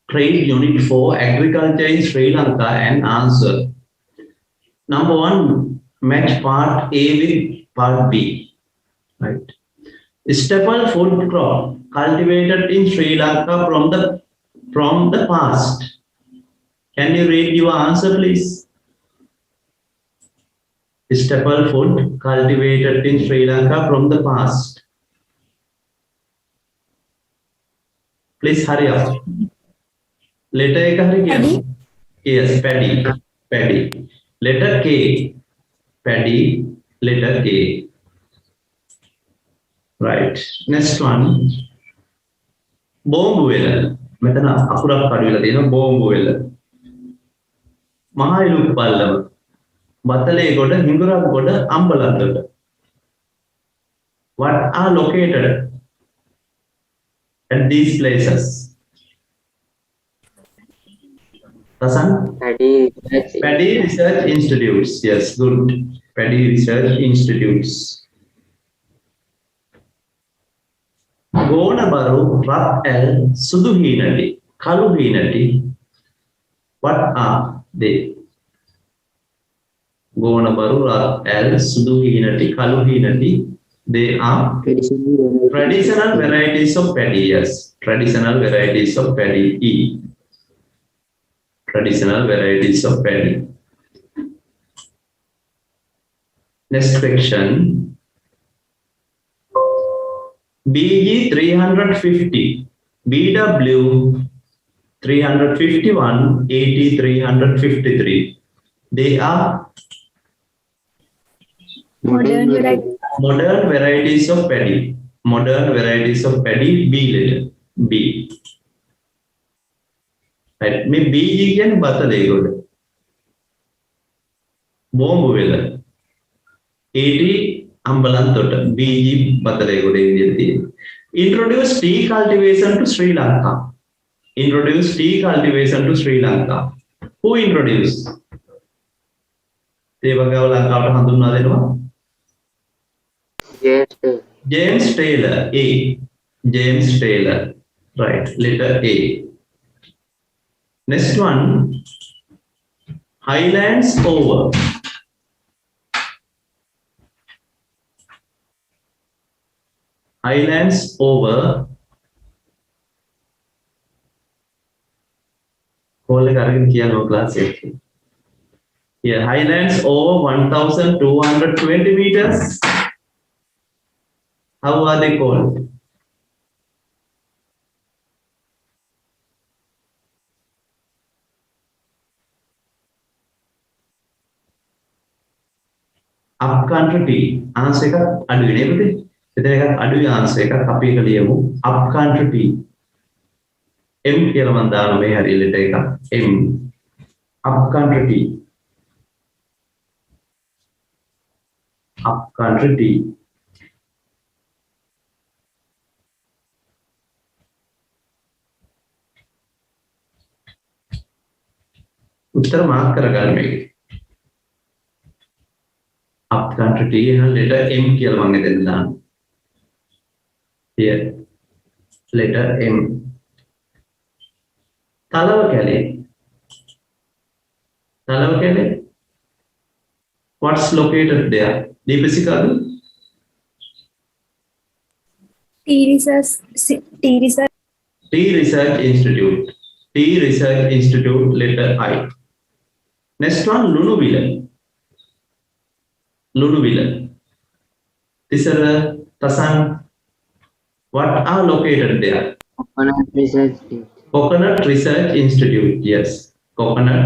Trade Unit 4 Agriculture in Sri Lanka and answer. Number 1, match part A with part B. Right. Staple food crop cultivated in Sri Lanka from the past. Can you read your answer, please? Staple food cultivated in Sri Lanka from the past. Please hurry up. Letter A kahari kya? Yes, paddy. Paddy. Letter K. Paddy. Letter K. Right. Next one. Bombu wela. මෙතන අකුරක් කඩ වෙලා තියෙනවා බෝම්බු වෙල. මහා ඉලුක් පල්ලම. බතලේ ගොඩ හිඟුරක් ගොඩ අම්බලන්දොඩ. What are located at these places? Rasan? Paddy Research Institutes. Yes, good. Paddy Research Institutes. Gonabaru, Rat-el, Suduhinati, Kaluhinati. What are they? Gonabaru, Rat-el, Suduhinati, Kaluhinati. They are traditional varieties of paddy. Yes, traditional varieties of paddy. E. Traditional varieties of paddy. Next question. BG 350, BW 351, AT 353. They are modern varieties of paddy. Modern varieties of paddy. B letter. B. Right. Me BG can batale good. Bombu vela. AT Ambalantota. BG batale good. Introduce tea cultivation to Sri Lanka. Introduce tea cultivation to Sri Lanka. Who introduced? Devagawa Lanka handunna denuwa. James Taylor. A. James Taylor. Right. Letter A. Next one. Highlands over. Highlands over. Yeah, highlands over 1,220 meters. How are they called? Upcountry tea. Answer එක අඩුයි නේද? එතන එකක් අඩුයි answer එකක් අපි එක ලියමු. Upcountry tea. M කියලා මම දානවා මේ හරිය letter එක. M. Upcountry tea. Upcountry tea. उत्तर मार्क කරගන්න මේක. Upcountry tea and letter M කියලා මම එතන දානවා. Here. Letter M. Talavakele. Talavakele. What's located there? Deepasikadu? Tea Research Institute. Tea Research Institute, letter I. Next one, Lunuvilla. Lunuvilla. Tisara, Tasan. What are located there? Coconut Research Institute. Yes. Coconut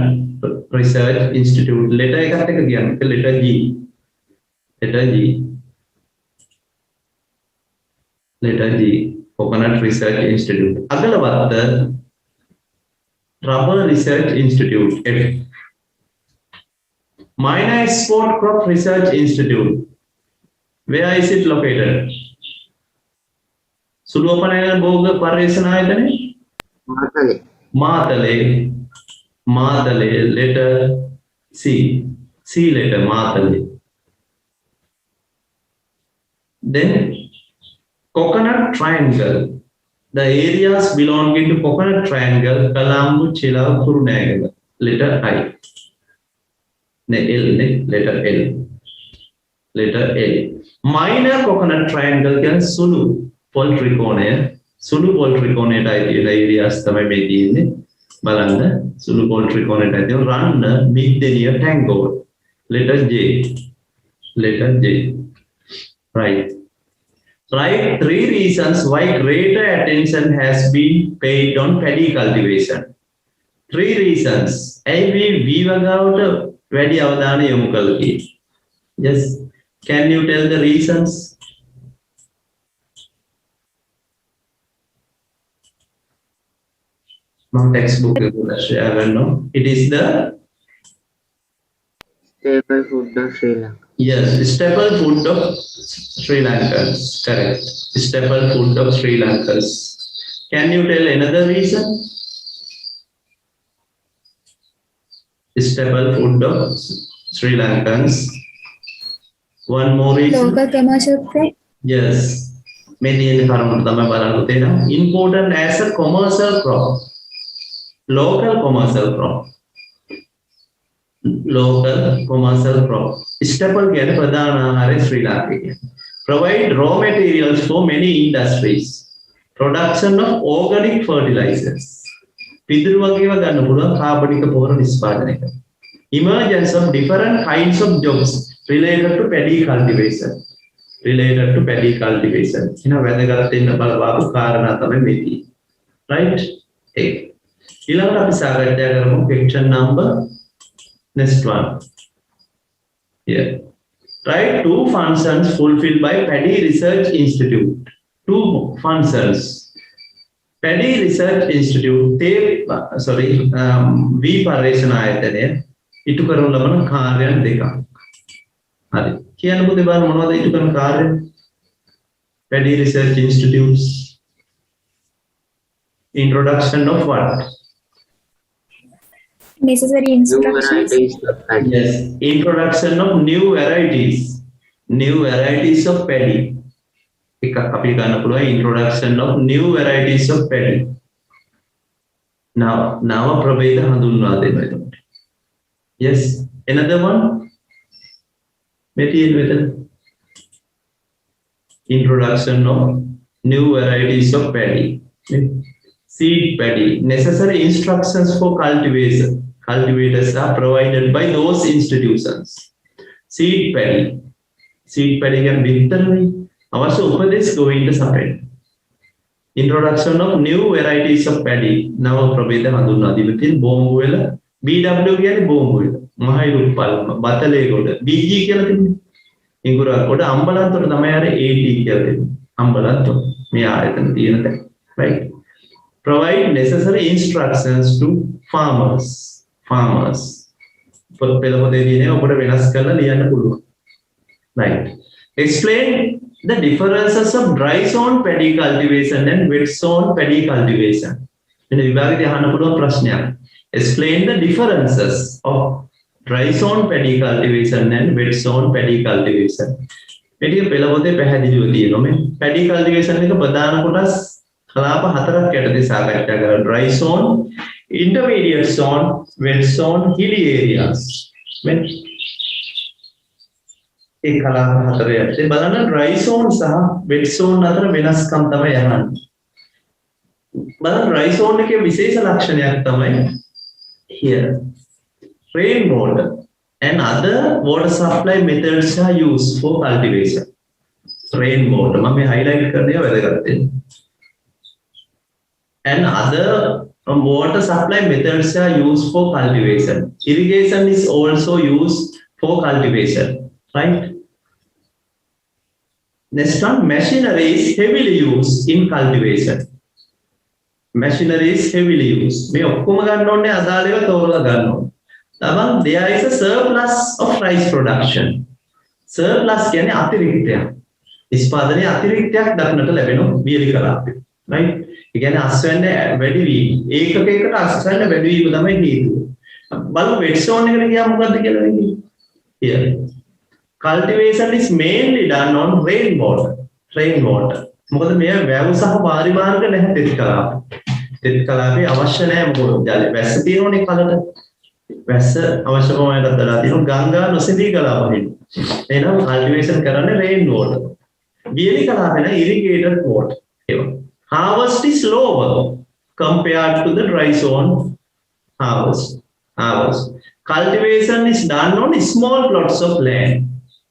Research Institute. Letter එකත් එක කියන්න. Letter G. Letter G. Letter G. Coconut Research Institute. Agalawatta Rubber Research Institute. F. Minor Export Crop Research Institute. Where is it located? Suluwapanayana Boga Pariyesanaayatane? Matale. Letter C. C letter. Matale. Then Coconut Triangle. The areas belonging to Coconut Triangle, Kalambu, Chila, Kurunegala. Letter I. Letter L. Letter L. Minor Coconut Triangle can Sulu Poltricone. Sulu Poltricone areas තමයි මේ තියෙන්නේ. බලන්න Sulu Poltricone තියෙන run mid-linear tango. Letter J. Letter J. Right. Write 3 reasons why greater attention has been paid on paddy cultivation. 3 reasons. Every වගාවට වැඩි අවධානය යොමු කළා කියලා. Yes. Can you tell the reasons? No textbook is share, no. It is the staple food of Sri Lanka. yes, staple food of Sri Lankans. Correct. Staple food of Sri Lankans. Can you tell another reason? Staple food of Sri Lankans. One more reason. Local commercial crop. Yes. Many in the important as a commercial crop. Local commercial crop. Local commercial crop. Staple get Pradana Sri Lanka. Provide raw materials for many industries. Production of organic fertilizers. Pidruvagiva ganna puluwan කාබනික පොහොර නිෂ්පාදනය කරනවා. Emergence of different kinds of jobs related to paddy cultivation. Related to paddy cultivation. Ina වැදගත් වෙන්න බලපාපු කාරණා තමයි මේ තියෙන්නේ. Right? ඒක. ඊළඟට අපි සාකච්ඡා කරමු question number next one. Here. Write 2 functions fulfilled by Paddy Research Institute. 2 functions. Paddy Research Institute V පර්යේෂණ ආයතනය ඉටු කරන ලබන කාර්යයන් දෙකක්. හරි. කියන්න පුතේ බලන්න මොනවද ඉටු කරන කාර්ය? Paddy Research Institutes. Introduction of what? Necessary New instructions. varieties of paddy. Yes. Introduction of new varieties. New varieties of paddy. එකක් අපි ගන්න පුළුවන් introduction of new varieties of paddy. Now නව ප්‍රභේද හඳුන්වා දෙනවා එතකොට. Yes. Another one. Material method. Introduction of new varieties of paddy. Seed paddy. Necessary instructions for cultivation. Cultivators are provided by those institutions. Seed paddy. Seed paddy can be විතරයි. අවශ්‍ය උපදෙස් ගොවින්ට සපයන. Introduction of new varieties of paddy. නව ප්‍රභේද හඳුන්වා දීලා තියෙන බෝම්බු වෙල BW කියන්නේ බෝම්බු වෙල. මහයිරුප්පල් බතලේගොඩ BG කියලා තිබුණේ. ඉඟුරාකොඩ අම්බලන්තොට තමයි අර AT කියලා තිබුණේ. අම්බලන්තොට මේ ආයතන තියෙන තැන. Right. Provide necessary instructions to farmers. Farmers. පොත් පෙළ පොතේ තියෙන ඔබට වෙනස් කරලා ලියන්න පුළුවන්. Right. Explain the differences of dry zone paddy cultivation and wet zone paddy cultivation. In විභාගයේ අහන්න පුළුවන් ප්‍රශ්නයක්. Explain the differences of dry zone paddy cultivation and wet zone paddy cultivation. මේක පෙළ පොතේ පැහැදිලිව තියෙනවා. මේ paddy cultivation එක ප්‍රධාන කොටස් කලාප 4ක් යටතේ සාකච්ඡා කරලා dry zone, intermediate zone, wet zone, hilly areas. මේ ඒ කලාප 4 යටතේ බලන්න dry zone සහ wet zone අතර වෙනස්කම් තමයි අහන්නේ. බලන්න dry zone එකේ විශේෂ ලක්ෂණයක් තමයි here rain water and other water supply methods are used for cultivation. Rain water මම මේ highlight කරන එක වැදගත් වෙනවා. And other water supply methods are used for cultivation. Irrigation is also used for cultivation, right? Next one, machinery is heavily used in cultivation. Machinery is heavily used. මේ ඔක්කොම ගන්න ඕනේ අදාළව තෝරලා ගන්න ඕනේ. තමන් there is a surplus of rice production. Surplus කියන්නේ අතිරික්තයක්. නිෂ්පාදනයේ අතිරික්තයක් දක්නට ලැබෙනවා වියලි කලාපේ. Right? ඒ කියන්නේ අස්වැන්න වැඩි වීම. ඒකකයකට අස්වැන්න වැඩි වීම තමයි හේතුව. බලමු wet zone එකට ගියාම මොකද්ද කියලා නේ. Here. Cultivation is mainly done on rainwater. Rainwater. මොකද මේ වැව් සහ පාරිභාගික නැහැ තෙත් කලාප. තෙත් කලාපේ අවශ්‍ය නැහැ මොකද ජල වැස්ස තියෙනවනේ කලට. වැස්ස අවශ්‍ය ප්‍රමාණයට දලා තියෙනවා ගංගා නොසෙදී ගලා වහින. එහෙනම් කල්ටිවේෂන් කරන්නේ රේන් වෝටර්. වියලි කලාපේ නම් ඉරිගේටඩ් වෝටර්. ඒවා. Harvest is lower compared to the dry zone harvest. Cultivation is done on small plots of land.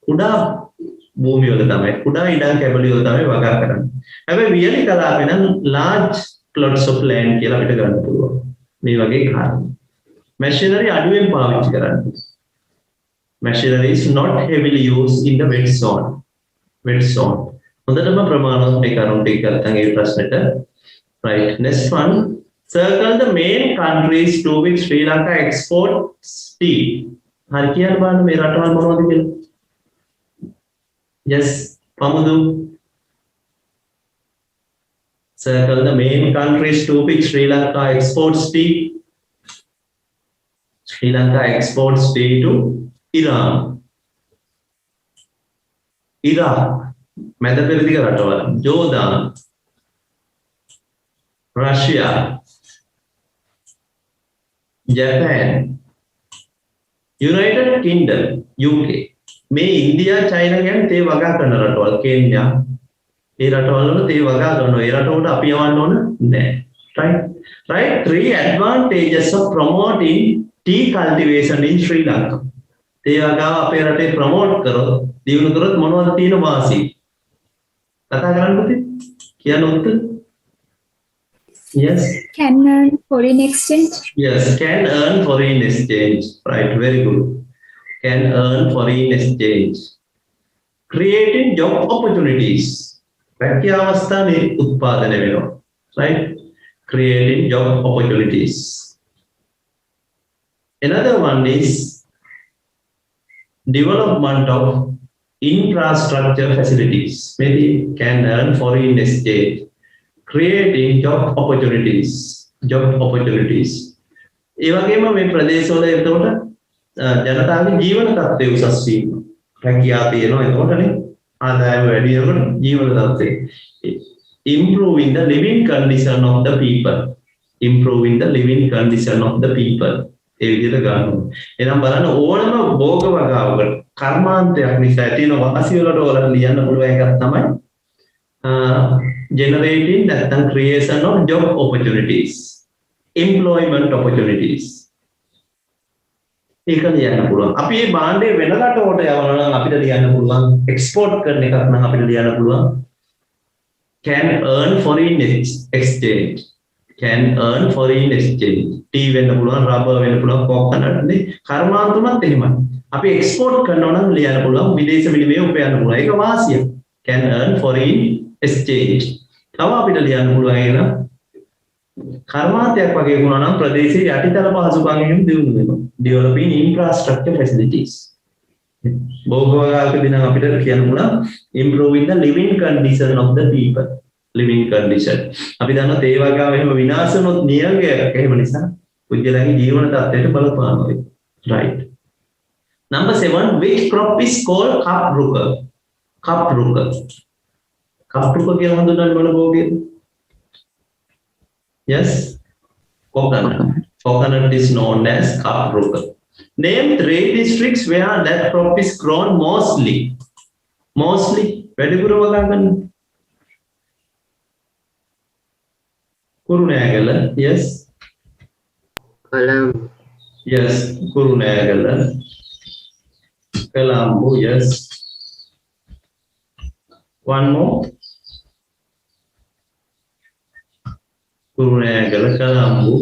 කුඩා භූමි වල තමයි කුඩා ඉඩම් කැබලි වල තමයි වගා කරන්නේ. හැබැයි වියලි කලාපේ නම් large plots of land කියලා අපිට ගන්න පුළුවන්. මේ වගේ කාරණා. Machinery අඩුවෙන් පාවිච්චි කරන්නේ. Machinery is not heavily used in the wet zone. හොඳටම ප්‍රමාණවත් මේ කරුණු ටික ගන්න ඒ ප්‍රශ්නෙට. Right. Next one. Circle the main countries to which Sri Lanka exports tea. හරි කියන්න බලන්න මේ රටවල් මොනවද කියලා. Yes, Pamudu. Circle the main countries to which Sri Lanka exports tea. Sri Lanka exports tea to Iran. Iraq. මැද පෙරදිග රටවල්. Jordan. Russia. Japan, United Kingdom, UK. මේ ඉන්දියා චයිනා කියන්නේ තේ වගා කරන රටවල්. කෙන්යා ඒ රටවල් වල තේ වගා කරනවා. ඒ රටවලට අපි යවන්න ඕන නැහැ. Right. 3 advantages of promoting tea cultivation in Sri Lanka. තේ වගාව අපේ රටේ ප්‍රොමෝට් කරොත් දියුණු කරොත් මොනවද තියෙන වාසි? කතා කරන්න පුතේ. කියන්න උත්තර. Yes. Can earn foreign exchange. Yes, can earn foreign exchange. Right, very good. Can earn foreign exchange. Creating job opportunities. Rakya avasthane utpadane veනවා. Right? Creating job opportunities. Another one is development of infrastructure facilities. Maybe can earn foreign exchange. Creating job opportunities. ඒ වගේම මේ ප්‍රදේශවල එතකොට ජනතාවගේ ජීවන තත්ත්වය උසස් වීම. රැකියා තියෙනවා එතකොටනේ ආදායම වැඩි වෙනකොට ජීවන තත්ත්වය. Improving the living condition of the people. ඒ විදිහට ගන්නවා. එහෙනම් බලන්න ඕනම භෝග වගාවකට කර්මාන්තයක් නිසා තියෙන වාසි වලට ඔයාලට ලියන්න පුළුවන් එකක් තමයි generating නැත්නම් creation of job opportunities, employment opportunities. ඒක ලියන්න පුළුවන්. අපි මේ භාණ්ඩය වෙන රටවලට යවනවා නම් අපිට ලියන්න පුළුවන් export කරන එකක් නම් අපිට ලියන්න පුළුවන් can earn foreign exchange. tea වෙන්න පුළුවන්, rubber වෙන්න පුළුවන්, coconut නේ කර්මාන්තමත් එහෙමයි. අපි export කරනවා නම් ලියන්න පුළුවන් විදේශ විනිමය උපයන්න පුළුවන්. ඒක වාසිය. Can earn foreign exchange. තව අපිට ලියන්න පුළුවන් ඒක කර්මාන්තයක් වගේ වුණා නම් ප්‍රදේශයේ යටිතල පහසුකම් එහෙම දියුණු වෙනවා. Developing infrastructure facilities. භෝගවගාවකදී නම් අපිට කියන්න පුළුවන් improving the living condition of the people. අපි දන්නවා තේ වගාව එහෙම විනාශ වුණොත් නියඟයක් එහෙම නිසා පුද්ගලයන්ගේ ජීවන තත්ත්වයට බලපානවා. Right. Number 7, which crop is called kapruka? Kapruka කියලා හඳුන්වන්නේ මොන භෝගයද? Yes. Coconut is known as kapruka. Name 3 districts where that crop is grown mostly. වැඩිපුර වගා ගන්න. Kurunegala, yes. Colombo. Yes, Kurunegala. Colombo, yes. One more. Kurunegala, Colombo.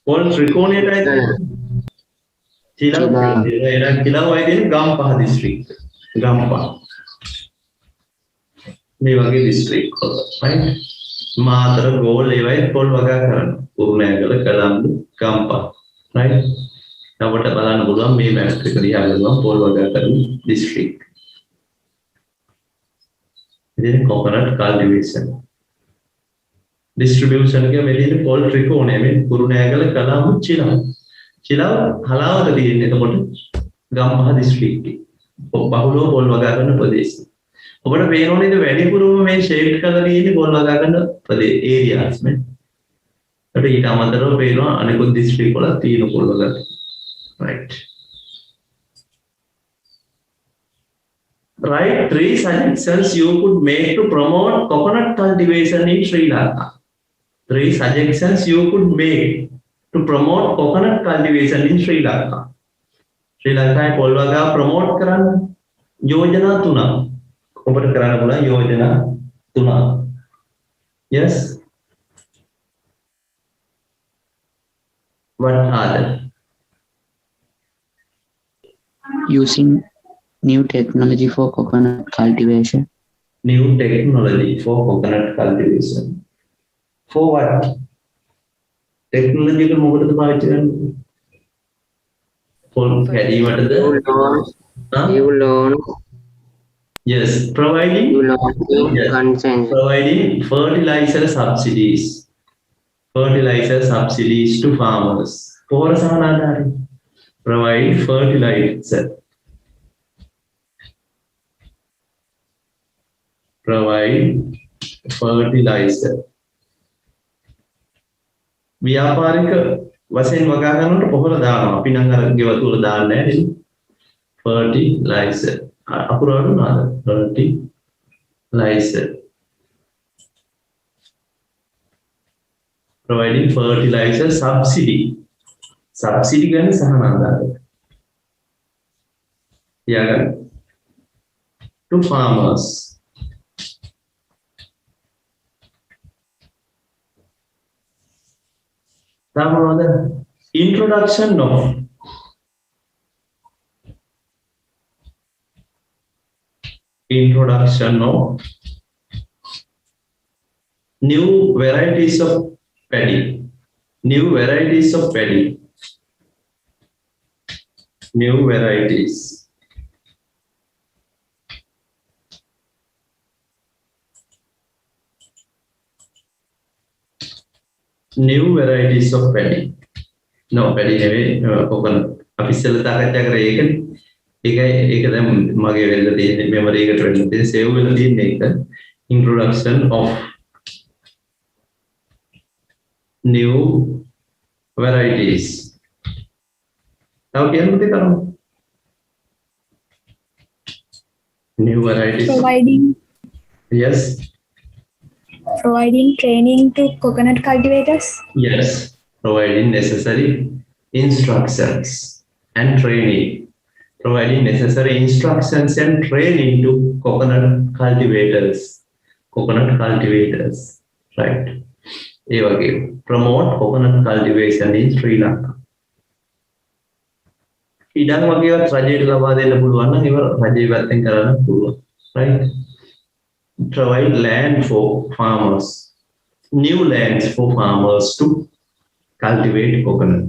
All Triconia type. Chilaw ay din Gampaha district. Gampaha. මේ වගේ district right? Matara goal ඒවයි පොල් වගා කරන්න. Kurunegala, කලම්බු, Gampaha. right? අපිට බලන්න පුළුවන් මේ මැප් එක දිහා බලුවම පොල් වගා කරන district. ඉතින් coconut cultivation. distribution එක මෙතන පොල් ත්‍රිකෝණය මේ කුරුණෑගල, කලම්බු, චිලාව. චිලාව හලාවත තියෙන්නේ එතකොට ගම්පහ district. බහුලව පොල් වගා කරන ප්‍රදේශය. ඔබට පේනෝනේද වැඩිපුරම මේ ෂේප් කරලා තියෙන්නේ පොල් වගා ගන්න ඒරියාස් නේ. ඒකට ඊට අමතරව පේනවා අනිකුත් දිස්ත්‍රික් වල තියෙන පොල් වගා. right. Write 3 suggestions you could make to promote coconut cultivation in Sri Lanka. 3 suggestions you could make to promote coconut cultivation in Sri Lanka. Sri Lanka පොල් වගා ප්‍රොමෝට් කරන්න යෝජනා 3ක්. ඔබට කරන්න පුළුවන් යෝජනා 3ක්. Yes. What are they? Using new technology for coconut cultivation. New technology for coconut cultivation. For what? Technology එක මොකටද පාවිච්චි කරන්නේ? පොල් කැඩීමටද? New loan. Yes, providing Yes. Consent. providing fertilizer subsidies. Fertilizer subsidies to farmers. පොහොර සමාදානයි. Provide fertilizer. Provide fertilizer. ව්‍යාපාරික වශයෙන් වගා ගන්නකොට පොහොර දානවා. අපි නම් අර ගෙවතුල දාන්නේ නැහැ නේද? Fertilizer. අකුර වුණාද? Fertilizer. Providing fertilizer subsidy. Subsidy ගන්න සහනාධාරය. තියාගන්න. To farmers. Introduction of new varieties of paddy. New varieties of paddy. New varieties. New varieties of paddy. No, paddy නෙවෙයි coconut. අපි ඉස්සෙල්ලා තාකච්ඡා කරේ ඒක දැන් මගේ වෙන්න තියෙන්නේ මෙමරි එකට වෙන්න තියෙන්නේ සේව් වෙලා තියෙන්නේ ඒක. Introduction of new varieties. Now කියන්නද කරමු. New varieties. Yes. Providing training to coconut cultivators. Yes, providing necessary instructions and training. Providing necessary instructions and training to coconut cultivators. Coconut cultivators, right? ඒ වගේ promote coconut cultivation in Sri Lanka. ඉඩම් වගේවත් රජයට ලබා දෙන්න පුළුවන් නම් ඒව රජයේ පැත්තෙන් කරන්න පුළුවන්, right? Provide land for farmers, new lands for farmers to cultivate coconut.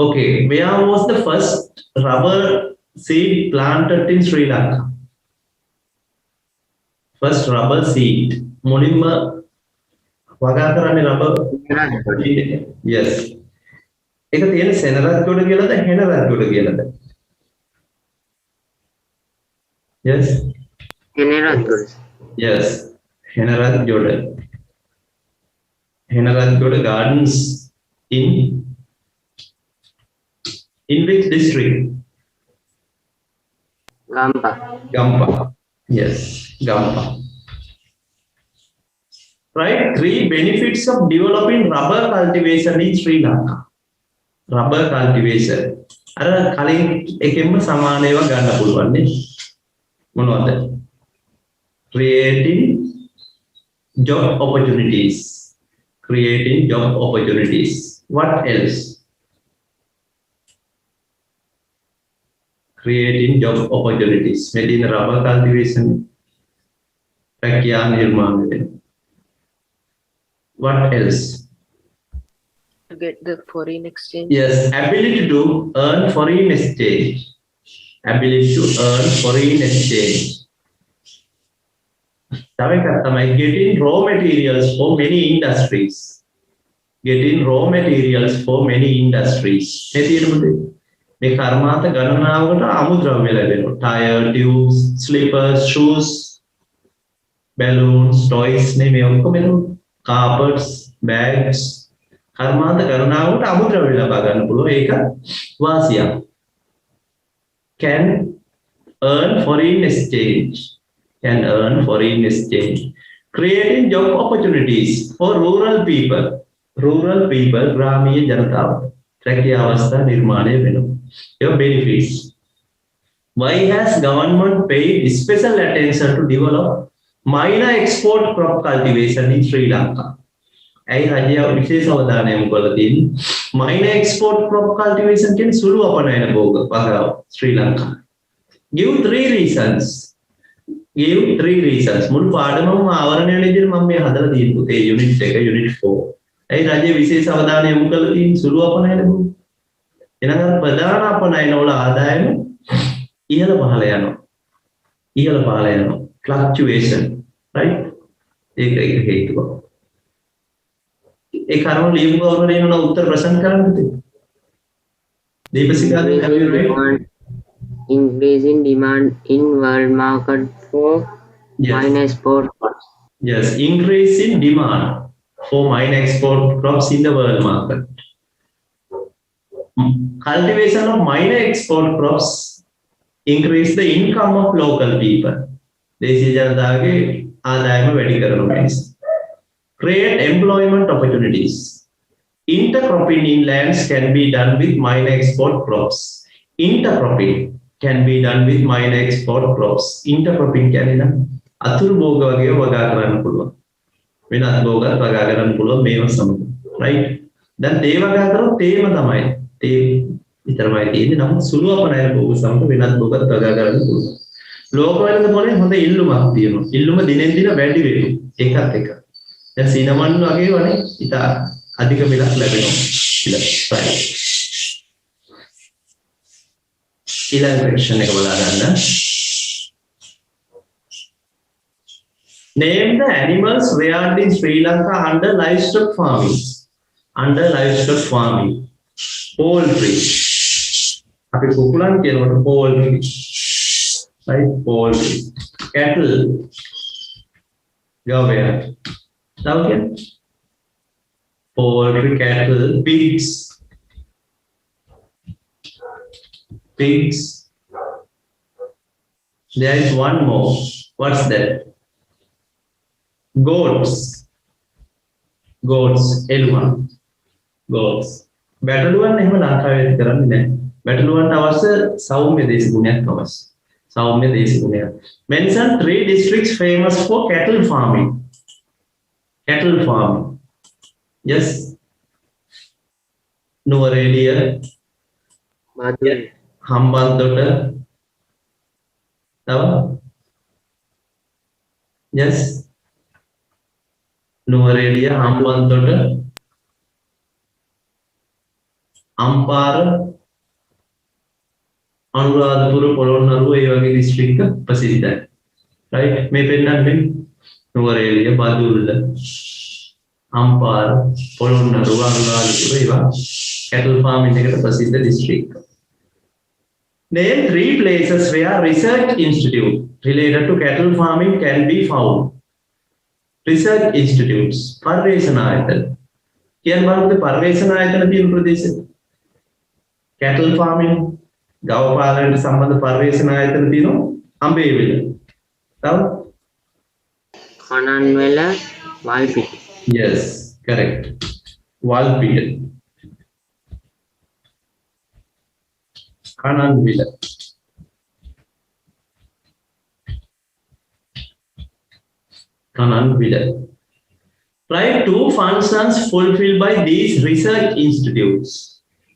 Okay, where was the first rubber seed planted in Sri Lanka? First rubber seed. Mulimma වගා කරන්නේ rubber. Yes. ඒක තියෙන සෙනරත්ගොඩ කියලාද හෙනරත්ගොඩ කියලාද? Yes. General. Yes, Henarathgoda. Henarathgoda Gardens in which district? Gampa. Gampa. Yes, Gampa. Right, 3 benefits of developing rubber cultivation in Sri Lanka. Rubber cultivation. අර කලින් එකෙන්ම සමාන ඒවා ගන්න පුළුවන් නේ. මොනවද? Creating job opportunities. Creating job opportunities. What else? Creating job opportunities. Medina rubber cultivation. What else? To get the foreign exchange. Yes, ability to earn foreign exchange. Ability to earn foreign exchange. Getting raw materials for many industries. Getting raw materials for many industries. මේ කර්මාන්ත ගණනාවකට අමුද්‍රව්‍ය ලැබෙනවා. Tire, tubes, slippers, shoes, balloons, toys නේ මේ ඔක්කොම එනවා. Carpets, bags. කර්මාන්ත ගණනාවකට අමුද්‍රව්‍ය ලබා ගන්න පුළුවන්. ඒක වාසියක්. Can earn foreign exchange. Can earn foreign exchange. Creating job opportunities for rural people. Rural people, ග්‍රාමීය ජනතාව. රැකියා අවස්ථා නිර්මාණය වෙනවා. Your benefits. Why has government paid special attention to develop minor export crop cultivation in Sri Lanka? ඇයි රජය විශේෂ අවධානය යොමු කරලා තියෙන්නේ? Minor export crop cultivation කියන්නේ සුළු අපනයන භෝග පගාව ශ්‍රී Lanka. Give 3 reasons. Give 3 reasons. මුළු පාඩමම ආවරණය වෙන විදිහට මම මේ හදලා තියෙන පුතේ unit 1 unit 4. ඇයි රජය විශේෂ අවධානය යොමු කරලා තියෙන්නේ සුළු අපනයන භෝග? එනනම් ප්‍රධාන අපනයන වල ආදායම ඉහළ පහළ යනවා. ඉහළ පහළ යනවා. Fluctuation, right? ඒක හේතුවක්. ඒ කරුණු ලියපු කවුරු හරි ඉන්නවනම් උත්තර ප්‍රසන්න කරන්නද? දීපසිකා have you read? Increasing demand in world market for Yes. minor export crops. Yes, increase in demand for minor export crops in the world market. Cultivation of minor export crops increase the income of local people. දේශීය ජනතාවගේ ආදායම වැඩි කරනවා මිනිස්. Create employment opportunities. Intercropping in lands can be done with minor export crops. Intercropping can be done with minor export crops. Intercropping කියන්නේ නම් අතුරු භෝග වගේ වගා කරන්න පුළුවන්. වෙනත් භෝගත් වගා කරන්න පුළුවන් මේව සමග. right? දැන් තේ වගා කරොත් තේම තමයි. තේ විතරමයි තියෙන්නේ. නමුත් සුළු අපනයන භෝග සමග වෙනත් භෝගත් වගා කරන්න පුළුවන්. ලෝක වෙළඳ පොලේ හොඳ ඉල්ලුමක් තියෙනවා. ඉල්ලුම දිනෙන් දින වැඩි වෙනවා. ඒකත් එක. දැන් සිනමන් වගේ වනේ ඉතා අධික මිලක් ලැබෙනවා. right. ඊළඟ section එක බලලා ගන්න. Name the animals reared in Sri Lanka under livestock farming. Under livestock farming. Poultry. අපි කුකුලන් කියනකොට poultry. Right? Poultry. Cattle. ගවයා. තව කියන්නේ poultry, cattle, pigs. Pigs. There is one more. What's that? Goats. Goats. Elman. Goats. බැටළුවන් එහෙම ලංකාවේ කරන්නේ නැහැ. බැටළුවන්ට අවශ්‍ය සෞම්‍ය දේශ ගුණයක් අවශ්‍ය. සෞම්‍ය දේශ ගුණයක්. Mention 3 districts famous for cattle farming. Cattle farming. Yes. Nuwara Madhya. Hambantota. Tava? Yes. Nuwara Hambantota. Ampara. Anuradhapura Polonnaruwa ඒ වගේ district ප්‍රසිද්ධයි. right? මේ පෙන්නන්නේ Nuwara Badulla. Ampara, Polonnaruwa, Anuradhapura ඒවා cattle farming එකට ප්‍රසිද්ධ district. Name 3 places where research institute related to cattle farming can be found. Research institutes. පර්යේෂණ කියන බලද්දී පර්යේෂණ තියෙන ප්‍රදේශ. Cattle farming, ගව පාලනයට සම්බන්ධ පර්යේෂණ තියෙනවා අඹේවිල. තව Kananwela, Walpit. Yes, correct. Walpit. Kananwela. Kananwela. Write 2 functions fulfilled by these research institutes.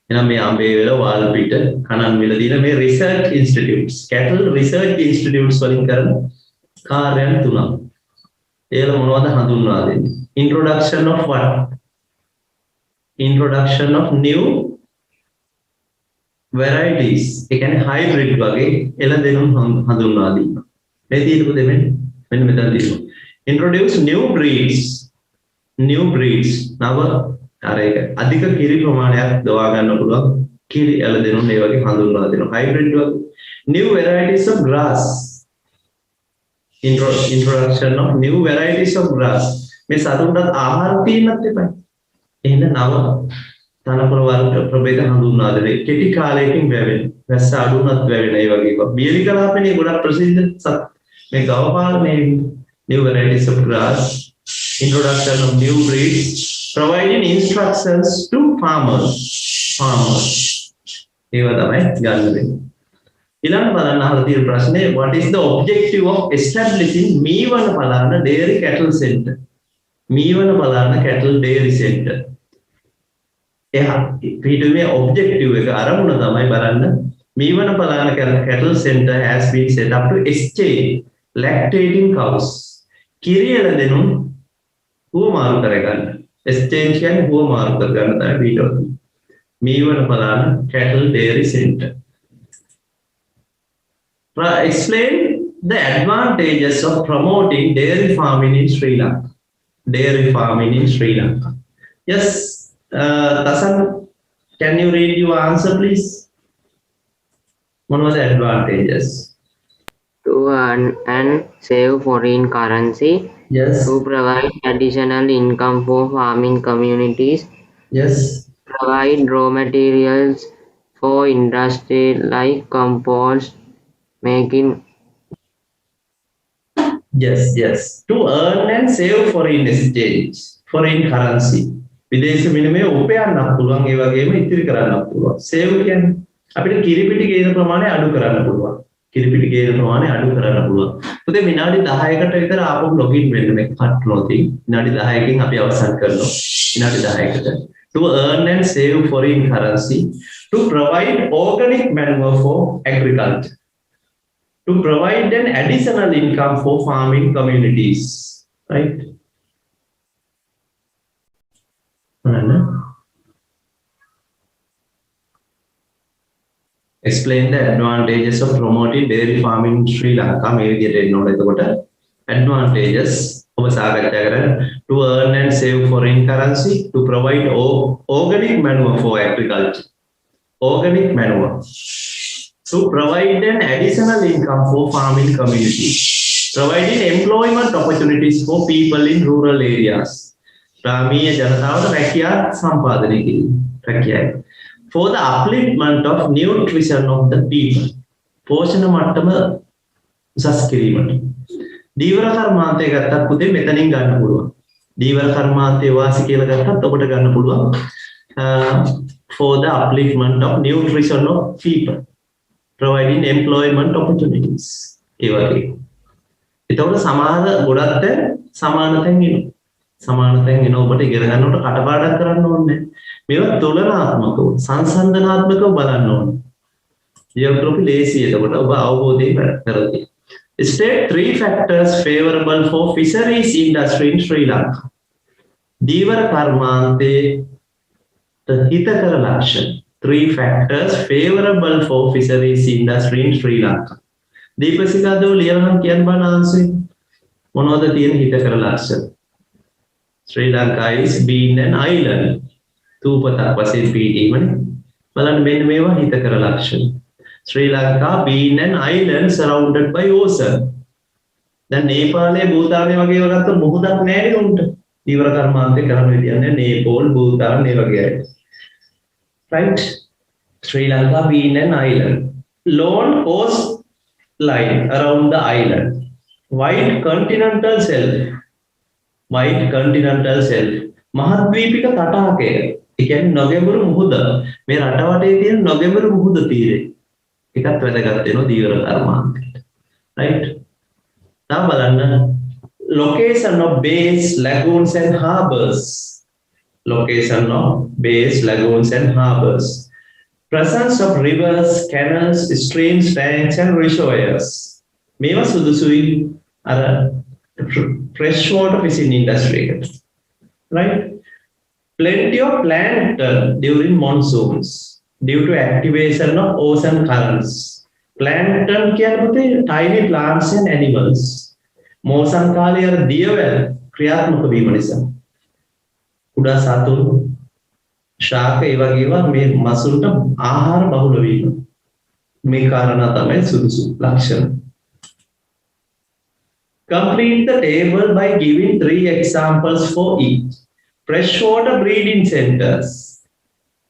එහෙනම් මේ අඹේවැල වාල්පිට කනන්විල දින මේ research institutes cattle research institutes වලින් කරන කාර්යයන් තුනක්. ඒල මොනවද හඳුන්වා දෙන්නේ? Introduction of what? Introduction of new varieties. ඒ කියන්නේ hybrid වගේ එළදෙනුම් හඳුන්වා දීම. මේ තියෙන්නේ දෙන්නේ මෙන්න මෙතන තියෙනවා. Introduce new breeds. New breeds. නව අර ඒක අධික කිරි ප්‍රමාණයක් දවා ගන්න පුළුවන් කිරි එළ දෙනු මේ වගේ හඳුන්වලා දෙනවා. hybrid වගේ. New varieties of grass. Introduction of new varieties of grass. මේ සතුන්ට ආහාර තියෙන්නත් එපා. එහෙනම් නව තනකොළ වර්ග ප්‍රභේද හඳුන්වා දෙන්නේ. කෙටි කාලයකින් වැවෙන. වැස්ස අඩුනත් වැවෙන ඒ වගේ එක. බියලි කලාපනේ ගොඩක් ප්‍රසිද්ධ මේ ගව පාලනේ new varieties of grass. Introduction of new breeds. Providing instructions to farmers. ඒවා තමයි ගන්න වෙන්නේ. ඊළඟ බලන්න අහලා තියෙන ප්‍රශ්නේ what is the objective of establishing මීවන පලාන dairy cattle center? මීවන පලාන cattle dairy center. එහා පිටුමේ objective එක අරමුණ තමයි බලන්න මීවන පලාන cattle center has been set up to exchange lactating cows. කිරියල දෙනු හුවමාරු කරගන්න. exchange කියන්නේ හුවමාරු කරගන්න තමයි පිටුව. මීවන පලාන cattle dairy center. Explain the advantages of promoting dairy farming in Sri Lanka. Dairy farming in Sri Lanka. Yes, Tasan, can you read your answer, please? What were the advantages? To earn and save foreign currency. Yes. To provide additional income for farming communities. Yes. Provide raw materials for industry like compost making. Yes. To earn and save foreign exchange, foreign currency. විදේශ විනිමය උපයන්නත් පුළුවන් ඒ වගේම ඉතිරි කරන්නත් පුළුවන්. save කියන්නේ අපිට කිරිපිටි ගේන ප්‍රමාණය අඩු කරන්න පුළුවන්. කිරිපිටි ගේන ප්‍රමාණය අඩු කරන්න පුළුවන්. පුතේ විනාඩි 10කට විතර ආපහු login වෙන්න මේක කට් නොති. විනාඩි 10කින් අපි අවසන් කරනවා. විනාඩි 10කට. To earn and save foreign currency, to provide organic manure for agriculture. To provide an additional income for farming communities, right? Explain the advantages of promoting dairy farming in Sri Lanka. Maybe get advantages to earn and save foreign currency, to provide organic manure for agriculture. Organic manure. To provide an additional income for farming communities, providing employment opportunities for people in rural areas. ග්‍රාමීය ජනතාවට රැකියා සම්පාදනය කිරීම. For the upliftment of nutrition of the people. පෝෂණ මට්ටම උසස් කිරීමට. දීවර කර්මාන්තය ගත්තත් පුතේ මෙතනින් ගන්න පුළුවන්. දීවර කර්මාන්තයේ වාසි කියලා ගත්තත් ඔබට ගන්න පුළුවන්. For the upliftment of nutrition of people. Providing employment opportunities. ඒ වගේ. එතකොට සමාන ගොඩක් සමාන තැන් එනවා. සමාන තැන් එන ඔබට ඉගෙන ගන්නකොට කටපාඩම් කරන්න ඕනේ. මේවා තුලනාත්මකව සංසන්දනාත්මකව බලන්න ඕනේ. ජියෝග්‍රැෆි ලේසි එතකොට ඔබ අවබෝධයෙන් කරගන්න. State 3 factors favorable for fisheries industry in Sri Lanka. දීවර කර්මාන්තයේ හිතකර ලක්ෂණ 3 factors favorable for fisheries industry in Sri Lanka. දීපසිකාදෝ ලියනනම් කියන්න බෑ ආන්සර්. මොනවද තියෙන හිතකර ලක්ෂණ? Sri Lanka is being an island. තූපතක් වශයෙන් පිටීමනේ. බලන්න මෙන්න මේවා හිතකර ලක්ෂණ. Sri Lanka being an island surrounded by ocean. දැන් නේපාලයේ භූතානයේ වගේ ඒවා ගත්ත මොහොතක් නැහැ නේ උන්ට. දීවර කර්මාන්තේ කරන විදියන්නේ නේපෝල් භූතාන මේ වගේ අය. Right? Sri Lanka being an island. Long coastline around the island. Wide continental shelf. Wide continental shelf. මහද්වීපික තටාකය. ඒ කියන්නේ නොගැඹුරු මුහුද. මේ රට වටේ තියෙන නොගැඹුරු මුහුද තීරය. එකත් වැදගත් වෙනවා දීවර කර්මාන්තයට. Right? දැන් බලන්න location of bays, lagoons and harbors. Location of bays, lagoons and harbors. Presence of rivers, canals, streams, tanks and reservoirs. මේවා සුදුසුයි අර freshwater fishing industry එකට. Right? Plenty of plankton during monsoons due to activation of ocean currents. Plankton කියන්නේ tiny plants and animals. මෝසම් කාලයේ අර දියවැල් ක්‍රියාත්මක වීම නිසා කුඩා සතුන් ශාක ඒ වගේම මේ මසුරුට ආහාර බහුල වීම. මේ කාරණා තමයි සුදුසු ලක්ෂණ. Complete the table by giving 3 examples for each. Freshwater breeding centers,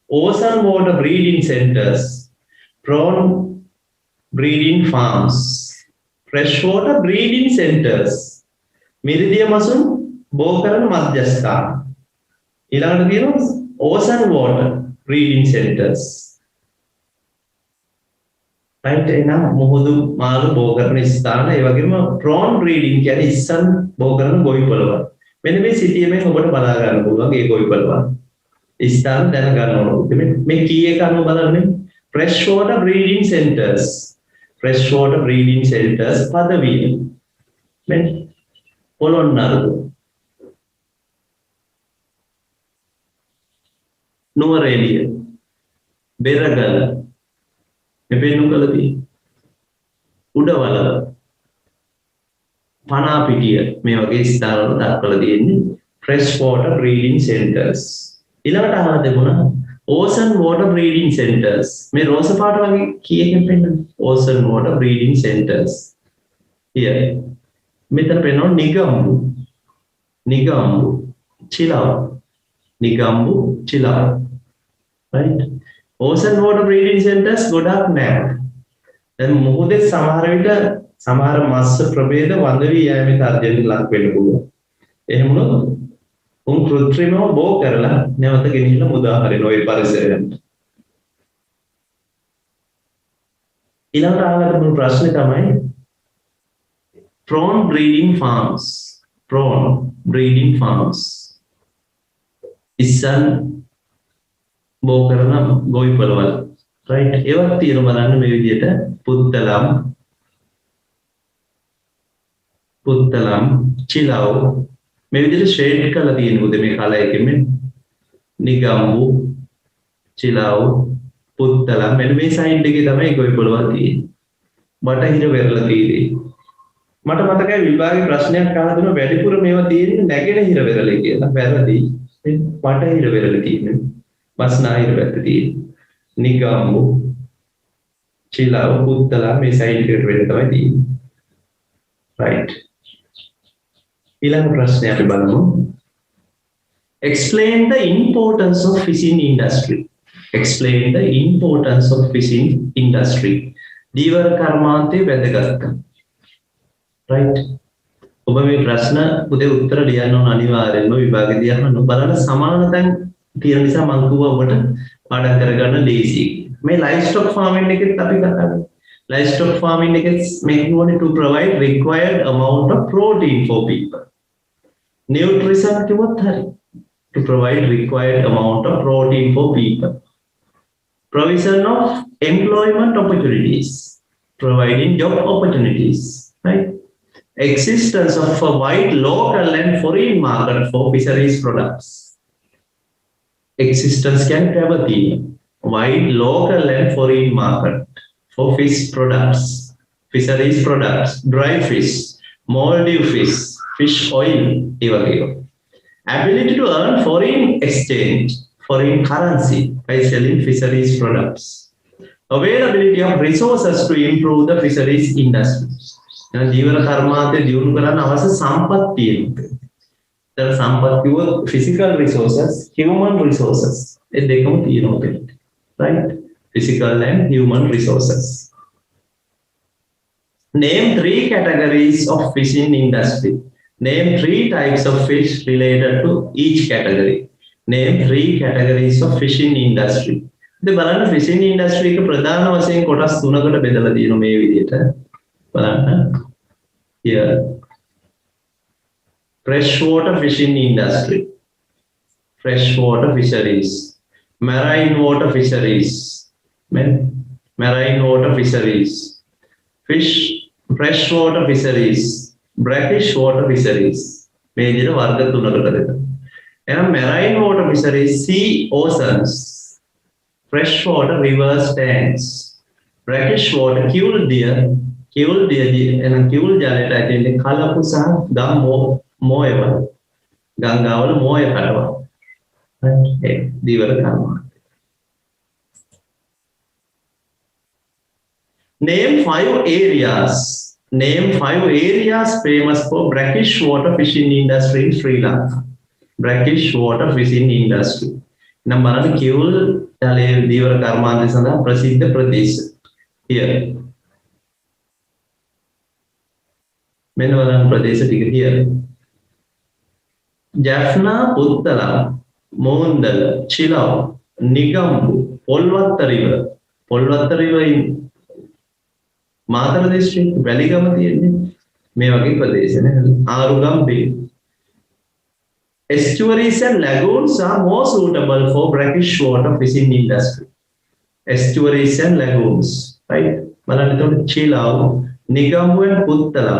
ocean water breeding centers, prawn breeding farms. Freshwater breeding centers. මිරිදිය මසුන් බෝ කරන මධ්‍යස්ථාන. ඊළඟට තියෙනවා ocean water breeding centers. right එහෙනම් මුහුදු මාළු බෝ කරන ස්ථාන ඒ වගේම prawn breeding කියන්නේ ඉස්සන් බෝ කරන ගොවි පොළවල්. මෙන්න මේ සිටියමෙන් ඔබට බලා ගන්න පුළුවන් ඒ ගොවි පොළවල්. ස්ථාන දැන ගන්න ඕනේ. මේ කී එක අනුව බලන්නේ freshwater breeding centers. freshwater breeding centers පදවිය. මෙන්න පොළොන්නරුව. නුවරඑළිය. බෙරගල. මෙපෙන්නු කළදී උඩවල පනාපිටිය මේ වගේ ස්ථානවල දක්වලා තියෙන්නේ fresh water breeding centers. ඊළඟට අහලා තිබුණා ocean water breeding centers. මේ රෝස පාට වගේ කීයකින් පෙන්නන්නේ ocean water breeding centers. here මෙතන පෙන්නන නිගම්බු චිලාව right ocean water breeding centers ගොඩක් නැහැ. දැන් මොහොතේ සමහර විට සමහර මත්ස්‍ය ප්‍රභේද වඳ වී යෑමේ තර්ජනයට ලක් වෙන්න පුළුවන්. එහෙම වුණොත් උන් කෘත්‍රිමව බෝ කරලා නැවත ගෙනිහිල්ලා මුදා හරින ওই පරිසරයට. ඊළඟට අහලා තිබුණු ප්‍රශ්නේ තමයි prawn breeding farms. ඉස්සන් බෝ කරන ගොවි පොළවල් right ඒවත් තියෙන බලන්න මේ විදිහට පුත්තලම් චිලාව මේ විදිහට ෂේඩ් කරලා තියෙන උදේ මේ කලර් එකෙන් නිගම්බු චිලාව පුත්තලම් මෙන්න මේ සයිඩ් එකේ තමයි ගොවි පොළවල් තියෙන්නේ. බටහිර වෙරළ තියෙන්නේ. මට මතකයි විභාගයේ ප්‍රශ්නයක් අහලා දුන්නා වැඩිපුර මේවා තියෙන්නේ නැගෙනහිර වෙරළේ කියලා. වැරදි. බටහිර වෙරළ තියෙන්නේ. බස්නාහිර පැත්තේ තියෙන්නේ. නිගම්බු චිලාව පුත්තලම් මේ සයිඩ් එකට වෙන්න තමයි තියෙන්නේ. right ඊළඟ ප්‍රශ්නය අපි බලමු. Explain the importance of fishing industry. දීවර කර්මාන්තයේ වැදගත්කම. right ඔබ මේ ප්‍රශ්න උදේ උත්තර ලියන්න ඕන අනිවාර්යෙන්ම විභාගෙදී අහන්න බලන්න සමාන තැන් තියෙන නිසා මම කිව්වා ඔබට පාඩම් කරගන්න ලේසි. මේ livestock farming එකෙත් අපි කතා කරමු. Livestock farming is making money to provide required amount of protein for people. Nutrition කිව්වත් හරි. To provide required amount of protein for people. Provision of employment opportunities. Providing job opportunities. Right? Existence of a wide local and foreign market for fisheries products. Existence can have a wide local and foreign market for fish products, fisheries products, dry fish, moldy fish, fish oil, ability to earn foreign exchange, foreign currency by selling fisheries products, availability of resources to improve the fisheries industry. ජීවන කර්මාන්තය දියුණු කරන්න අවශ්‍ය සම්පත් තියෙනවා. දැන් සම්පත් කිව්වොත් physical resources, human resources. ඒ දෙකම තියෙනවා. right? Physical and human resources. Name 3 categories of fishing industry. Name 3 types of fish related to each category. Name 3 categories of fishing industry. ඉතින් බලන්න fishing industry එක ප්‍රධාන වශයෙන් කොටස් 3කට බෙදලා තියෙනවා මේ විදිහට. බලන්න. Here. Freshwater fishing industry. Freshwater fisheries. Marine water fisheries. Marine water fisheries, freshwater fisheries, brackish water fisheries. Major වර්ග තුනකට බෙදලා. එහෙනම් marine water fisheries, sea oceans, freshwater rivers, tanks, brackish water කිවුල් දිය එහෙනම් කිවුල් ජලයට ඇතුළේ කලපු සහ ගම් මෝයවල ගංගාවල මෝය කඩවල. දීවර කර්මාන්තය. Name 5 areas. Name 5 areas famous for brackish water fishing industry in Sri Lanka. Brackish water fishing industry. Number 1 Kiul ජලය දීවර කර්මාන්තය සඳහා ප්‍රසිද්ධ ප්‍රදේශ. Here. මෙන්න බලන්න ප්‍රදේශ ටික here. Jaffna, Puttala, Mondal, Chilau, Nigambu, Polvatta River. Polvatta River in Madhara district, Veligama තියෙන්නේ. මේ වගේ ප්‍රදේශ නේද? Arugam bay. Estuaries and lagoons are more suitable for brackish water fishing industry. Estuaries and lagoons, right? බලන්න එතකොට Chilau, Nigambu and Puttala.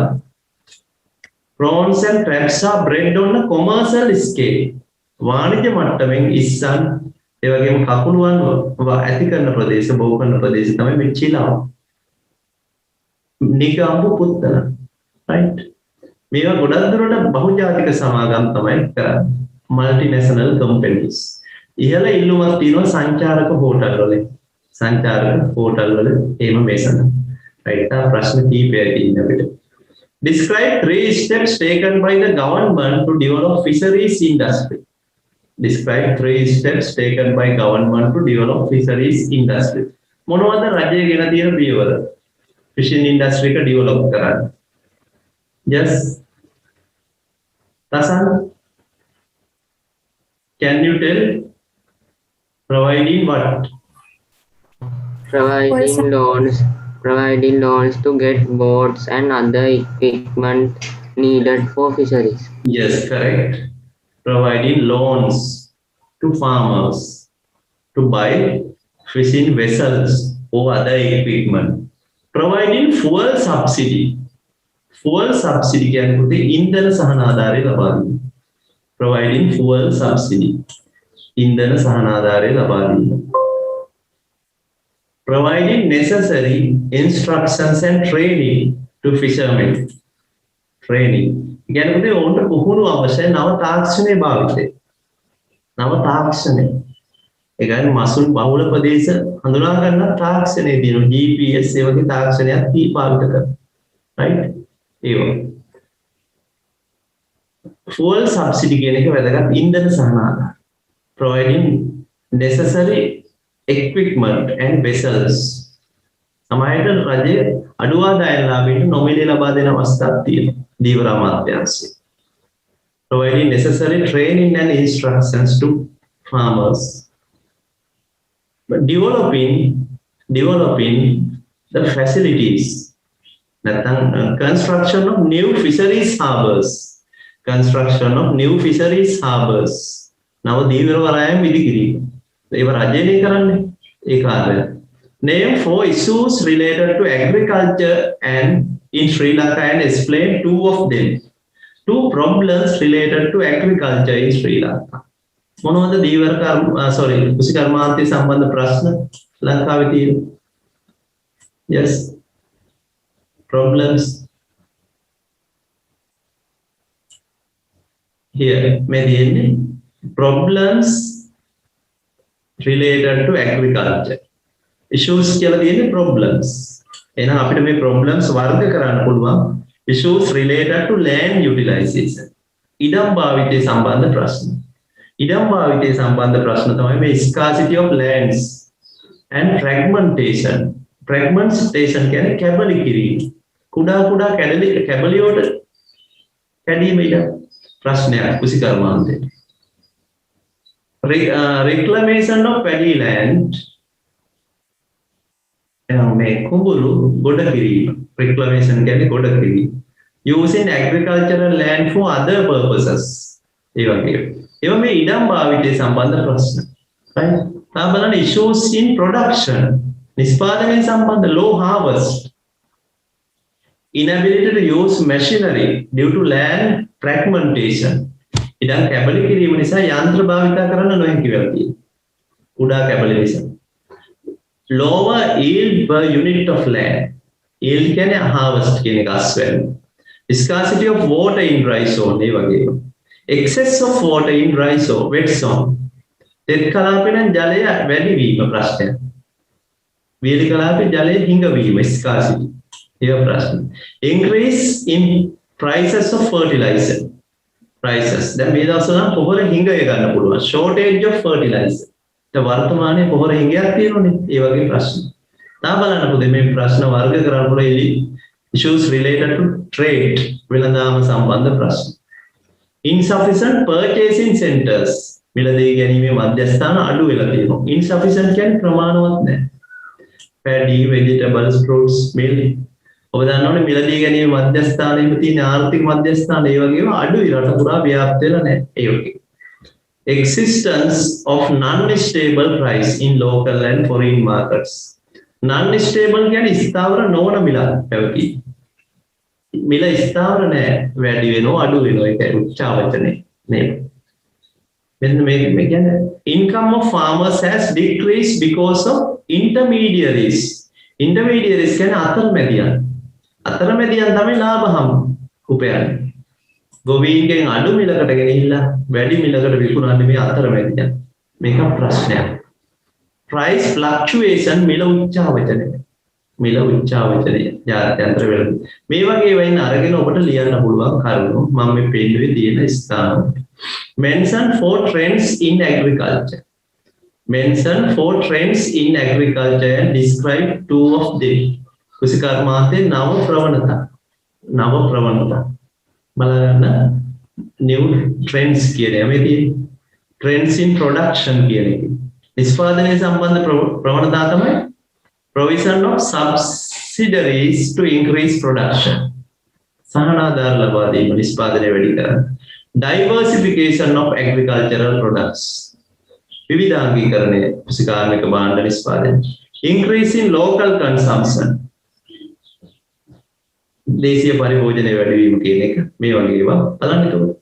Prawns and crabs are bred on a commercial scale. වාණිජ මට්ටමින් ඉස්සන් ඒ වගේම කකුළුවන් ඇති කරන ප්‍රදේශ බහු කරන ප්‍රදේශ තමයි මේ Chilau. Nigambu Puttala, right? මේවා ගොඩක් දුරට බහුජාතික සමාගම් තමයි කරන්නේ. multinational companies. ඉහළ ඉල්ලුමක් තියෙනවා සංචාරක හෝටල් වල. සංචාරක හෝටල් වල එහෙම මේසන. right? තා ප්‍රශ්න කීපයක් තියෙනවා අපිට. Describe 3 steps taken by the government to develop fisheries industry. Describe 3 steps taken by government to develop fisheries industry. මොනවද රජය ගෙන තියෙන පියවර? Fishing industry එක develop කරන්න. Yes. Tasan, can you tell? Providing what? Providing loans to get boats and other equipment needed for fisheries. Yes, correct. Providing loans to farmers to buy fishing vessels or other equipment. Providing fuel subsidy. Fuel subsidy කියන්නේ පුතේ ඉන්ධන සහනාධාරය ලබා දීම. Providing fuel subsidy. ඉන්ධන සහනාධාරය ලබා දීම. Providing necessary instructions and training to fishermen. Training. කියන්නේ පුතේ ඕන්ට පුහුණු අවශ්‍ය නව තාක්ෂණයේ භාවිතය. නව තාක්ෂණය. ඒ කියන්නේ මසුන් බහුල ප්‍රදේශ හඳුනා ගන්න තාක්ෂණය දිනු GPS ඒ වගේ තාක්ෂණයක් පාවිච්චි කරනවා. right? ඒවා. Fuel subsidy කියන එක වැදගත් ඉන්ධන සහනාධාරය. Providing necessary equipment and vessels. සමහරවිට රජය අඩු ආදායම් ලාභයට නොමිලේ ලබා දෙන අවස්ථාවක් තියෙනවා. දීවර අමාත්‍යාංශය. Providing necessary training and instructions to farmers. But developing the facilities. Construction of new fisheries harbors. Construction of new fisheries harbors. Now දීවර වරායම් ඉදිකිරීම. ඒව රජයනේ කරන්නේ. ඒ කාර්යය. Name 4 issues related to agriculture and in Sri Lanka and explain 2 of them. 2 problems related to agriculture in Sri Lanka. මොනවද දීවර කෘෂි කර්මාන්තය සම්බන්ධ ප්‍රශ්න ලංකාවේ තියෙන? Yes. Problems. Here මේ තියෙන්නේ problems related to agriculture. Issues කියලා තියෙන්නේ problems. එහෙනම් අපිට මේ problems වර්ග කරන්න පුළුවන්. Issues related to land utilization. ඉඩම් භාවිතය සම්බන්ධ ප්‍රශ්න. ඉඩම් භාවිතය සම්බන්ධ ප්‍රශ්න තමයි මේ scarcity of lands and fragmentation. Fragmentation කියන්නේ කැබලි කිරීම. කුඩා කැබලි වලට කැඩීම ඉඩම් ප්‍රශ්නයක් කුසි කර්මාන්තේ. Reclamation of paddy land. මේ කුඹුරු ගොඩ කිරීම. Reclamation කියන්නේ ගොඩ කිරීම. Using agricultural land for other purposes. ඒ වගේ. ඒවා මේ ඉඩම් භාවිතය සම්බන්ධ ප්‍රශ්න. right? තා බලන්න issues in production. නිෂ්පාදනය සම්බන්ධ low harvest. Inability to use machinery due to land fragmentation. ඉඩම් කැබලි කිරීම නිසා යන්ත්‍ර භාවිත කරන්න නොහැකි වෙලා තියෙනවා. කුඩා කැබලි නිසා. Lower yield per unit of land. Yield කියන්නේ harvest කියන එක අස්වැන්න. Scarcity of water in dry zone ඒ වගේ. Excess of water in dry zone, wet zone. තෙත් කලාපේ නම් ජලය වැඩි වීම ප්‍රශ්නයක්. වීලි කලාපේ ජලය හිඟවීම scarcity. ඒක ප්‍රශ්න. Increase in prices of fertilizer. Prices. දැන් මේ දවස්වල නම් පොහොර හිඟය ගන්න පුළුවන්. Shortage of fertilizer. දැන් වර්තමානයේ පොහොර හිඟයක් තියෙනවනේ. ඒ වගේ ප්‍රශ්න. තා බලන්න පුතේ මේ ප්‍රශ්න වර්ග කරන්න පුළුවන් issues related to trade වෙළඳාම සම්බන්ධ ප්‍රශ්න. Insufficient purchasing centers. මිලදී ගැනීමේ මධ්‍යස්ථාන අඩු වෙලා තියෙනවා. Insufficient කියන්නේ ප්‍රමාණවත් නැහැ. Paddy, vegetables, fruits, milk. ඔබ දන්නවනේ මිලදී ගැනීමේ මධ්‍යස්ථානයේ තියෙන ආර්ථික මධ්‍යස්ථාන ඒ වගේම අඩුයි රට පුරා ව්‍යාප්ත වෙලා නැහැ. ඒ වගේ. Existence of non-stable price in local and foreign markets. Non-stable කියන්නේ ස්ථාවර නොවන මිල පැවති. මිල ස්ථාවර නැහැ. වැඩි වෙනවා අඩු වෙනවා ඒකයි උච්චාවචනේ නේද? මෙන්න මේ කියන්නේ income of farmers has decreased because of intermediaries. Intermediaries කියන්නේ අතරමැදියන්. අතරමැදියන් තමයි ලාභ උපයන්නේ. ගොවීන්ගෙන් අඩු මිලකට ගෙනහිල්ලා වැඩි මිලකට විකුණන්නේ මේ අතරමැදියන්. මේක ප්‍රශ්නයක්. Price fluctuation මිල උච්චාවචනය. මිල උච්චාවචනය. ජාත්‍යන්තර වෙළඳ. මේ වගේ වෙයින් අරගෙන ඔබට ලියන්න පුළුවන් කරුණු මම මේ පෙන්නුවේ තියෙන ස්ථාන. Mention 4 trends in agriculture. Mention 4 trends in agriculture and describe 2 of them. කුසිකර්මාන්තයේ නව ප්‍රවණතා. බලන්න new trends කියන්නේ මේ තියෙන trends in production කියන එක. නිෂ්පාදනයේ සම්බන්ධ ප්‍රවණතා තමයි provision of subsidiaries to increase production. සහනාධාර ලබා දීම නිෂ්පාදනය වැඩි කරන්න. Diversification of agricultural products. විවිධාංගීකරණය කුසිකාර්මික භාණ්ඩ නිෂ්පාදනය. Increase in local consumption. දේශීය පරිභෝජනය වැඩි වීම කියන එක මේ වගේ ඒවා බලන්නකෝ.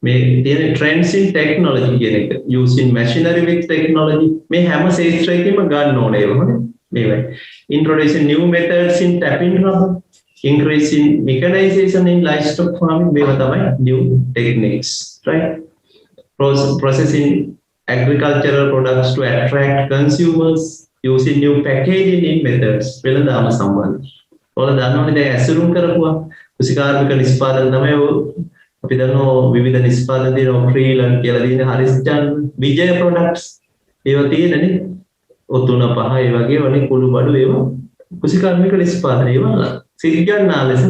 මේ තියෙන trends in technology කියන එක using machinery with technology මේ හැම ක්ෂේත්‍රයකම ගන්න ඕනේ ඒවා මේවයි. Introducing new methods in tapping rubber. Increasing mechanization in livestock farming මේවා තමයි new techniques, right? Processing agricultural products to attract consumers using new packaging in methods වෙළඳාම සම්බන්ධ. ඔයාලා දන්නවනේ දැන් ඇසුරුම් කරපුවා කුසිකාර්මික නිෂ්පාදන තමයි අපි දන්නවා විවිධ නිෂ්පාදන තියෙනවා ක්‍රීලන් කියලා දින හරිස්චන් විජය ප්‍රොඩක්ට්ස් ඒවා තියෙනනේ ඔතුන පහ ඒ වගේ වනේ කුළු බඩු ඒවා කුසිකාර්මික නිෂ්පාදන ඒවා සිග්ගන්නා ලෙස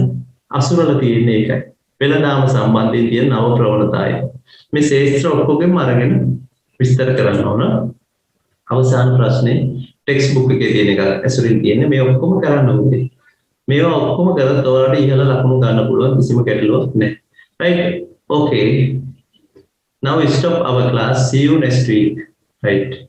අසුරලා තියෙන එකයි වෙළඳාම සම්බන්ධයෙන් තියෙන නව ප්‍රවණතාවය මේ ශාස්ත්‍ර ඔක්කොගෙම අරගෙන විස්තර කරන්න ඕන අවසාන ප්‍රශ්නේ ටෙක්ස්ට් බුක් එකේ තියෙන එක ඇසුරින් තියෙන්නේ මේ ඔක්කොම කරන්න ඕනේ මේවා ඔක්කොම කරලා ඔයාලට ඉහළ ලකුණු ගන්න පුළුවන් කිසිම ගැටලුවක් නැහැ. Right? Okay. Now we stop our class. See you next week. Right?